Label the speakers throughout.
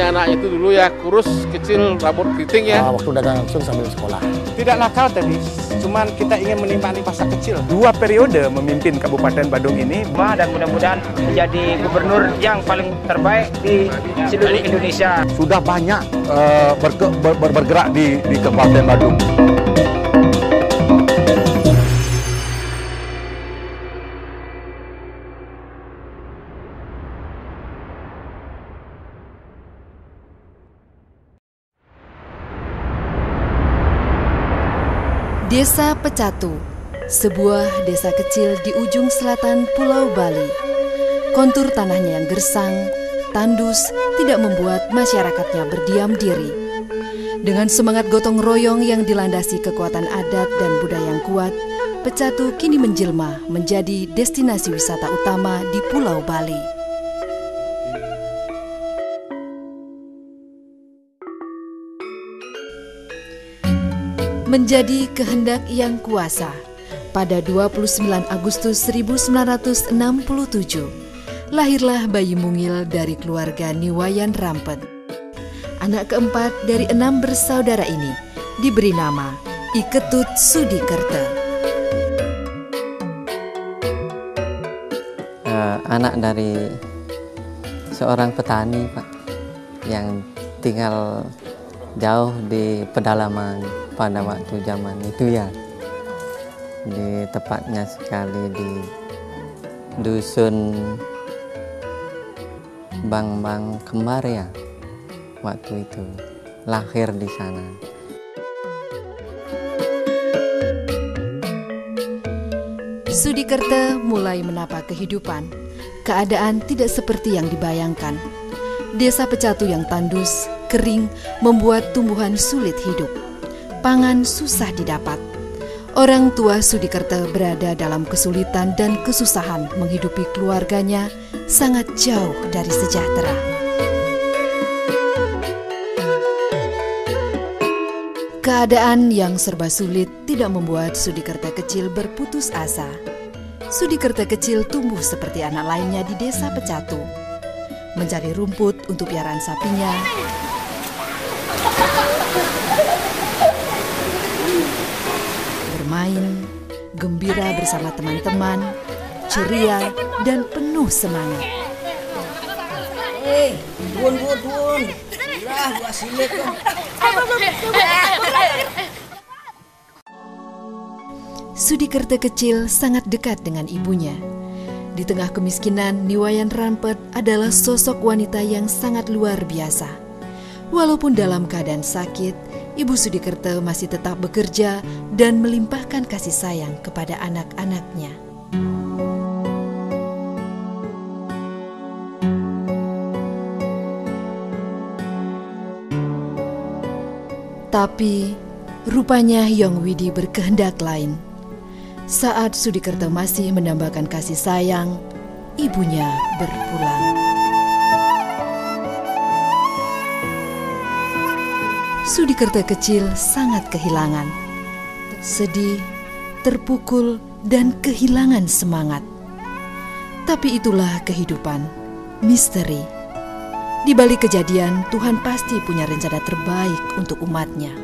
Speaker 1: anaknya itu dulu ya kurus, kecil, rambut keriting ya.
Speaker 2: Waktu dagang langsung sambil sekolah.
Speaker 3: Tidak nakal tadi, cuman kita ingin menikmati masa kecil. 2 periode memimpin Kabupaten Badung ini.
Speaker 4: Dan mudah-mudahan menjadi gubernur yang paling terbaik di seluruh Indonesia.
Speaker 5: Sudah banyak bergerak di Kabupaten Badung.
Speaker 6: Desa Pecatu, sebuah desa kecil di ujung selatan Pulau Bali. Kontur tanahnya yang gersang, tandus, tidak membuat masyarakatnya berdiam diri. Dengan semangat gotong royong yang dilandasi kekuatan adat dan budaya yang kuat, Pecatu kini menjelma menjadi destinasi wisata utama di Pulau Bali. Menjadi kehendak yang kuasa, pada 29 Agustus 1967, lahirlah bayi mungil dari keluarga Niwayan Rampet. Anak keempat dari 6 bersaudara ini diberi nama Iketut Sudikerta.
Speaker 7: Anak dari seorang petani, Pak, yang tinggal jauh di pedalaman pada waktu zaman itu ya, di tepatnya sekali di dusun Bang Kembar ya, waktu itu lahir di sana.
Speaker 6: Sudikerta mulai menapa kehidupan. Keadaan tidak seperti yang dibayangkan. Desa Pecatu yang tandus, kering, membuat tumbuhan sulit hidup. Pangan susah didapat. Orang tua Sudikerta berada dalam kesulitan dan kesusahan menghidupi keluarganya, sangat jauh dari sejahtera. Keadaan yang serba sulit tidak membuat Sudikerta kecil berputus asa. Sudikerta kecil tumbuh seperti anak lainnya di desa Pecatu, mencari rumput untuk piaraan sapinya, bermain, gembira bersama teman-teman, ceria dan penuh semangat.
Speaker 8: Tuan. Lah, gua silet kan.
Speaker 6: Sudikerta kecil sangat dekat dengan ibunya. Di tengah kemiskinan, Niwayan Rampet adalah sosok wanita yang sangat luar biasa. Walaupun dalam keadaan sakit, Ibu Sudikerta masih tetap bekerja dan melimpahkan kasih sayang kepada anak-anaknya. Tapi rupanya Hyong Widi berkehendak lain. Saat Sudikerta masih mendambakan kasih sayang, ibunya berpulang. Sudikerta kecil sangat kehilangan, sedih, terpukul, dan kehilangan semangat. Tapi itulah kehidupan, misteri. Di balik kejadian, Tuhan pasti punya rencana terbaik untuk umatnya.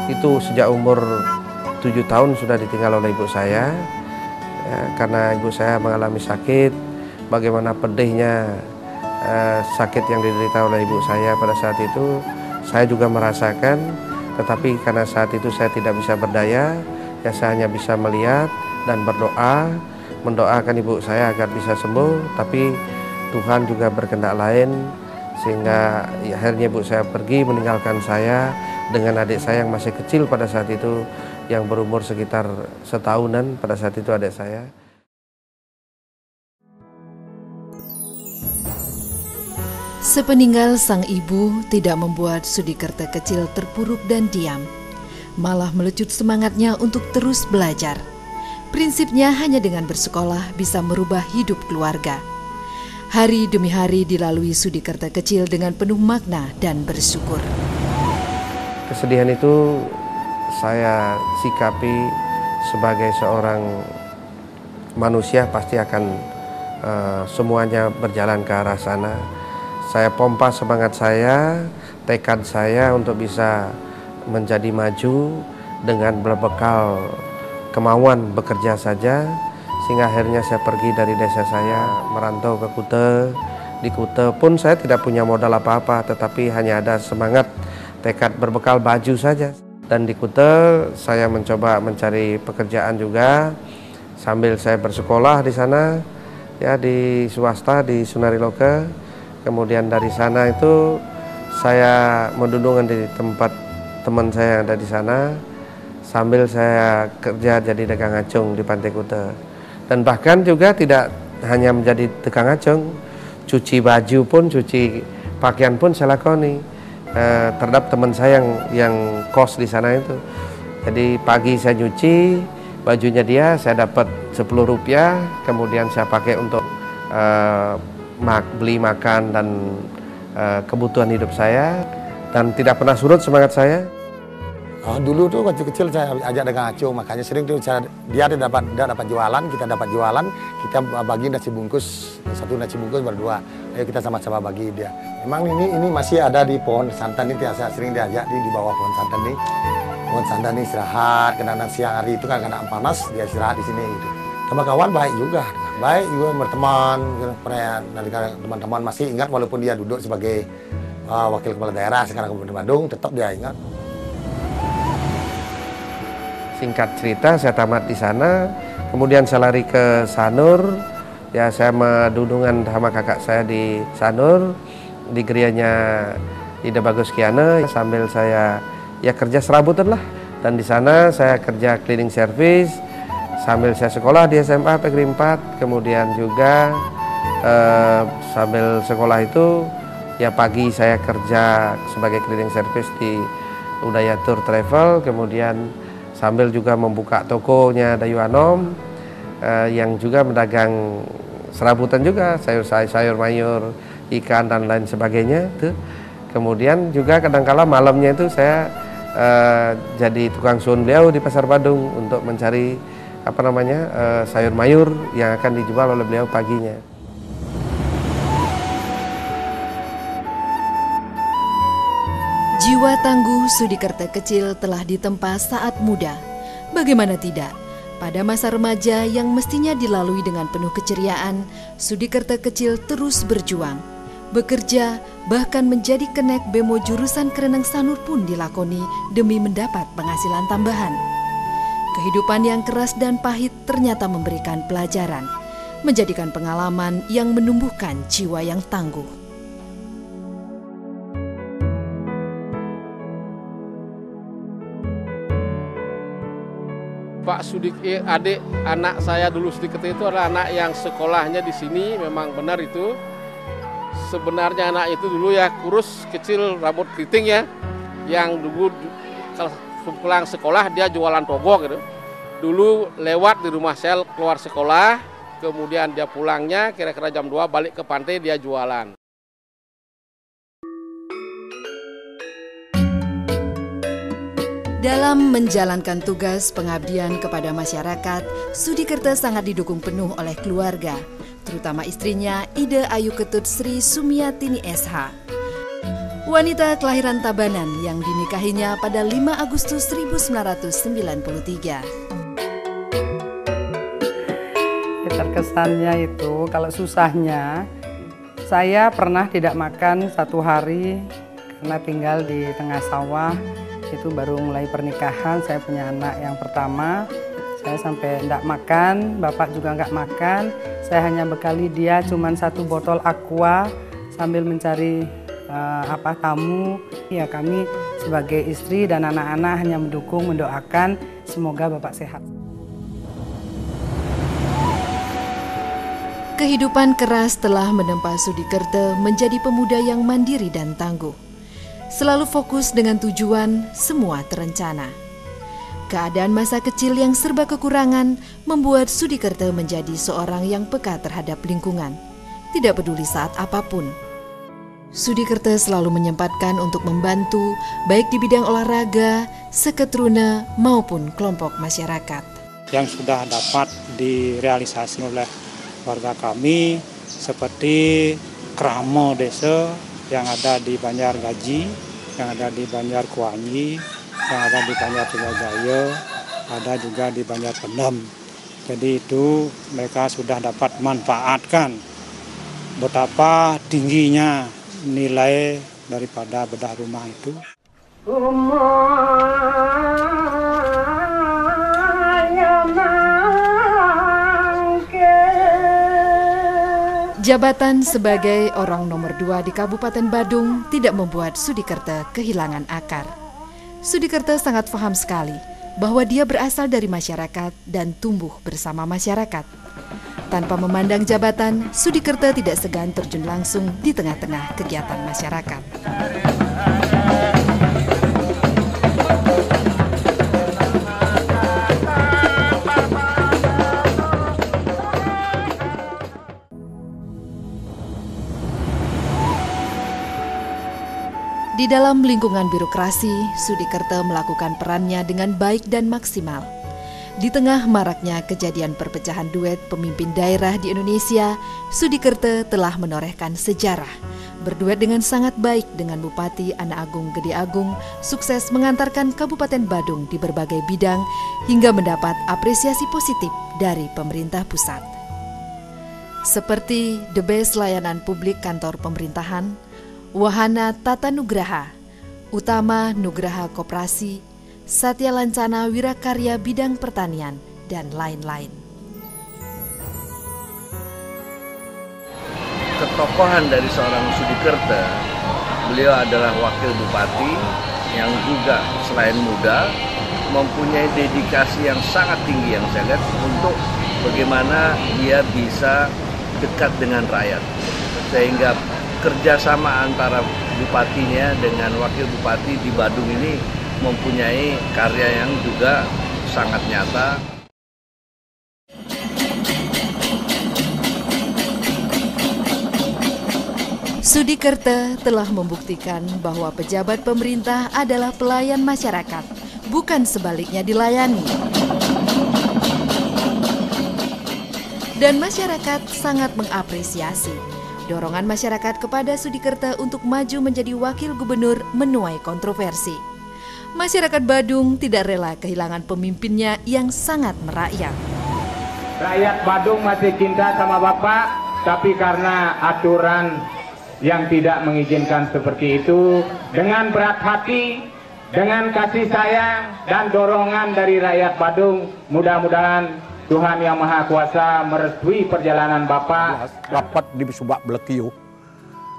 Speaker 3: Itu sejak umur 7 tahun sudah ditinggal oleh ibu saya, ya, karena ibu saya mengalami sakit. Bagaimana pedihnya sakit yang diderita oleh ibu saya pada saat itu, saya juga merasakan. Tetapi karena saat itu saya tidak bisa berdaya, ya saya hanya bisa melihat dan berdoa, mendoakan ibu saya agar bisa sembuh. Tapi Tuhan juga berkehendak lain, sehingga ya, akhirnya ibu saya pergi meninggalkan saya dengan adik saya yang masih kecil pada saat itu, yang berumur sekitar setahunan pada saat itu adik saya.
Speaker 6: Sepeninggal sang ibu tidak membuat Sudikerta kecil terpuruk dan diam, malah melecut semangatnya untuk terus belajar. Prinsipnya hanya dengan bersekolah bisa merubah hidup keluarga. Hari demi hari dilalui Sudikerta kecil dengan penuh makna dan bersyukur.
Speaker 3: Kesedihan itu saya sikapi sebagai seorang manusia pasti akan semuanya berjalan ke arah sana. Saya pompa semangat saya, tekad saya untuk bisa menjadi maju dengan berbekal kemauan bekerja saja, sehingga akhirnya saya pergi dari desa saya merantau ke Kuta. Di Kuta pun saya tidak punya modal apa-apa, tetapi hanya ada semangat, tekad berbekal baju saja. Dan di Kuta saya mencoba mencari pekerjaan juga sambil saya bersekolah di sana, ya, di swasta di Sunariloka. Kemudian dari sana itu saya mendudungkan di tempat teman saya yang ada di sana sambil saya kerja jadi dagang acung di Pantai Kuta. Dan bahkan juga tidak hanya menjadi dagang acung, cuci baju pun, cuci pakaian pun saya lakoni terhadap teman saya yang kos di sana itu. Jadi pagi saya nyuci bajunya dia, saya dapat 10 rupiah, kemudian saya pakai untuk beli makan dan kebutuhan hidup saya, dan tidak pernah surut semangat saya.
Speaker 5: Dulu tuh waktu kecil saya ajak dengan acung, makanya sering tuh dia dapat jualan, kita dapat jualan, kita bagi nasi bungkus, satu nasi bungkus berdua, ayo kita sama-sama bagi dia. Memang ini masih ada di pohon santan ini, saya sering diajak di bawah pohon santan nih. Pohon santan ini istirahat, kadang-kadang siang hari itu kan kena panas, dia istirahat di sini gitu. Sama kawan baik juga berteman, teman-teman masih ingat walaupun dia duduk sebagai wakil kepala daerah sekarang Kabupaten Bandung, tetap dia ingat.
Speaker 3: Singkat cerita, saya tamat di sana, kemudian saya lari ke Sanur. Ya, saya mendudungan sama kakak saya di Sanur, di gerianya Ida Bagus Kiana, sambil saya ya kerja serabutan lah. Dan di sana saya kerja cleaning service, sambil saya sekolah di SMA Negeri 4, kemudian juga sambil sekolah itu ya pagi saya kerja sebagai cleaning service di Udaya Tour Travel, kemudian sambil juga membuka tokonya Dayu Anom yang juga mendagang serabutan juga, sayur mayur, ikan dan lain sebagainya tuh. Kemudian juga kadang-kala malamnya itu saya jadi tukang sun beliau di Pasar Badung untuk mencari sayur mayur yang akan dijual oleh beliau paginya.
Speaker 6: Jiwa tangguh Sudikerta Kecil telah ditempa saat muda. Bagaimana tidak? Pada masa remaja yang mestinya dilalui dengan penuh keceriaan, Sudikerta Kecil terus berjuang. Bekerja, bahkan menjadi kenek bemo jurusan Kereneng Sanur pun dilakoni demi mendapat penghasilan tambahan. Kehidupan yang keras dan pahit ternyata memberikan pelajaran, menjadikan pengalaman yang menumbuhkan jiwa yang tangguh.
Speaker 1: Pak Sudik, adik anak saya dulu Sudikerta itu adalah anak yang sekolahnya di sini, memang benar itu. Sebenarnya anak itu dulu ya kurus, kecil, rambut keriting ya, yang dulu kalau pulang sekolah dia jualan togok gitu. Dulu lewat di rumah saya keluar sekolah, kemudian dia pulangnya kira-kira jam 2 balik ke pantai dia jualan.
Speaker 6: Dalam menjalankan tugas pengabdian kepada masyarakat, Sudikerta sangat didukung penuh oleh keluarga, terutama istrinya Ida Ayu Ketut Sri Sumiatini SH. Wanita kelahiran Tabanan yang dinikahinya pada 5 Agustus 1993.
Speaker 2: Terkesannya itu kalau susahnya, saya pernah tidak makan 1 hari karena tinggal di tengah sawah. Itu baru mulai pernikahan, saya punya anak yang pertama, saya sampai enggak makan, bapak juga enggak makan, saya hanya bekali dia cuman 1 botol aqua sambil mencari tamu. Ya, kami sebagai istri dan anak-anak hanya mendukung, mendoakan semoga bapak sehat.
Speaker 6: Kehidupan keras telah menempa Sudikerta menjadi pemuda yang mandiri dan tangguh. Selalu fokus dengan tujuan, semua terencana. Keadaan masa kecil yang serba kekurangan membuat Sudikerta menjadi seorang yang peka terhadap lingkungan, tidak peduli saat apapun. Sudikerta selalu menyempatkan untuk membantu baik di bidang olahraga, seketruna maupun kelompok masyarakat.
Speaker 9: Yang sudah dapat direalisasi oleh warga kami seperti Kramo Desa yang ada di Banjar Gaji, yang ada di Banjar Kuanyi, yang ada di Banjar Tunggajaya, ada juga di Banjar Pendem. Jadi itu mereka sudah dapat manfaatkan betapa tingginya nilai daripada bedah rumah itu.
Speaker 6: Jabatan sebagai orang nomor 2 di Kabupaten Badung tidak membuat Sudikerta kehilangan akar. Sudikerta sangat paham sekali bahwa dia berasal dari masyarakat dan tumbuh bersama masyarakat. Tanpa memandang jabatan, Sudikerta tidak segan terjun langsung di tengah-tengah kegiatan masyarakat. Di dalam lingkungan birokrasi, Sudikerta melakukan perannya dengan baik dan maksimal. Di tengah maraknya kejadian perpecahan duet pemimpin daerah di Indonesia, Sudikerta telah menorehkan sejarah. Berduet dengan sangat baik dengan Bupati Anak Agung Gede Agung, sukses mengantarkan Kabupaten Badung di berbagai bidang hingga mendapat apresiasi positif dari pemerintah pusat. Seperti The Best Layanan Publik Kantor Pemerintahan, Wahana Tata Nugraha, Utama Nugraha Koperasi, Satya Lancana Wirakarya Bidang Pertanian, dan lain-lain.
Speaker 10: Ketokohan dari seorang Sudikerta, beliau adalah wakil bupati yang juga selain muda, mempunyai dedikasi yang sangat tinggi yang saya lihat untuk bagaimana dia bisa dekat dengan rakyat. Sehingga kerjasama antara bupatinya dengan wakil bupati di Badung ini mempunyai karya yang juga sangat nyata.
Speaker 6: Sudikerta telah membuktikan bahwa pejabat pemerintah adalah pelayan masyarakat, bukan sebaliknya dilayani. Dan masyarakat sangat mengapresiasi dorongan masyarakat kepada Sudikerta untuk maju menjadi wakil gubernur menuai kontroversi. Masyarakat Badung tidak rela kehilangan pemimpinnya yang sangat merakyat.
Speaker 4: Rakyat Badung masih cinta sama Bapak, tapi karena aturan yang tidak mengizinkan seperti itu, dengan berat hati, dengan kasih sayang dan dorongan dari rakyat Badung, mudah-mudahan Tuhan Yang Maha Kuasa merestui perjalanan Bapak.
Speaker 11: Rapat di Subak Belekio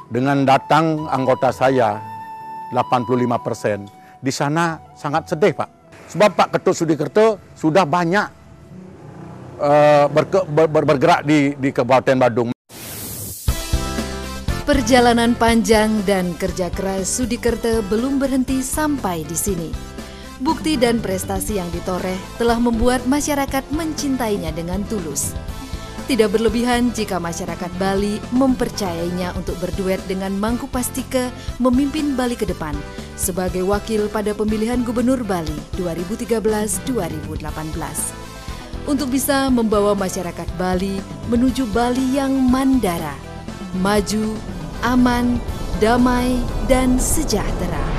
Speaker 11: dengan datang anggota saya 85%. Di sana sangat sedih, Pak. Sebab Pak Ketut Sudikerta sudah banyak bergerak di Kabupaten Badung.
Speaker 6: Perjalanan panjang dan kerja keras Sudikerta belum berhenti sampai di sini. Bukti dan prestasi yang ditoreh telah membuat masyarakat mencintainya dengan tulus. Tidak berlebihan jika masyarakat Bali mempercayainya untuk berduet dengan Mangku Pastike memimpin Bali ke depan sebagai wakil pada pemilihan Gubernur Bali 2013-2018. Untuk bisa membawa masyarakat Bali menuju Bali yang mandara, maju, aman, damai, dan sejahtera.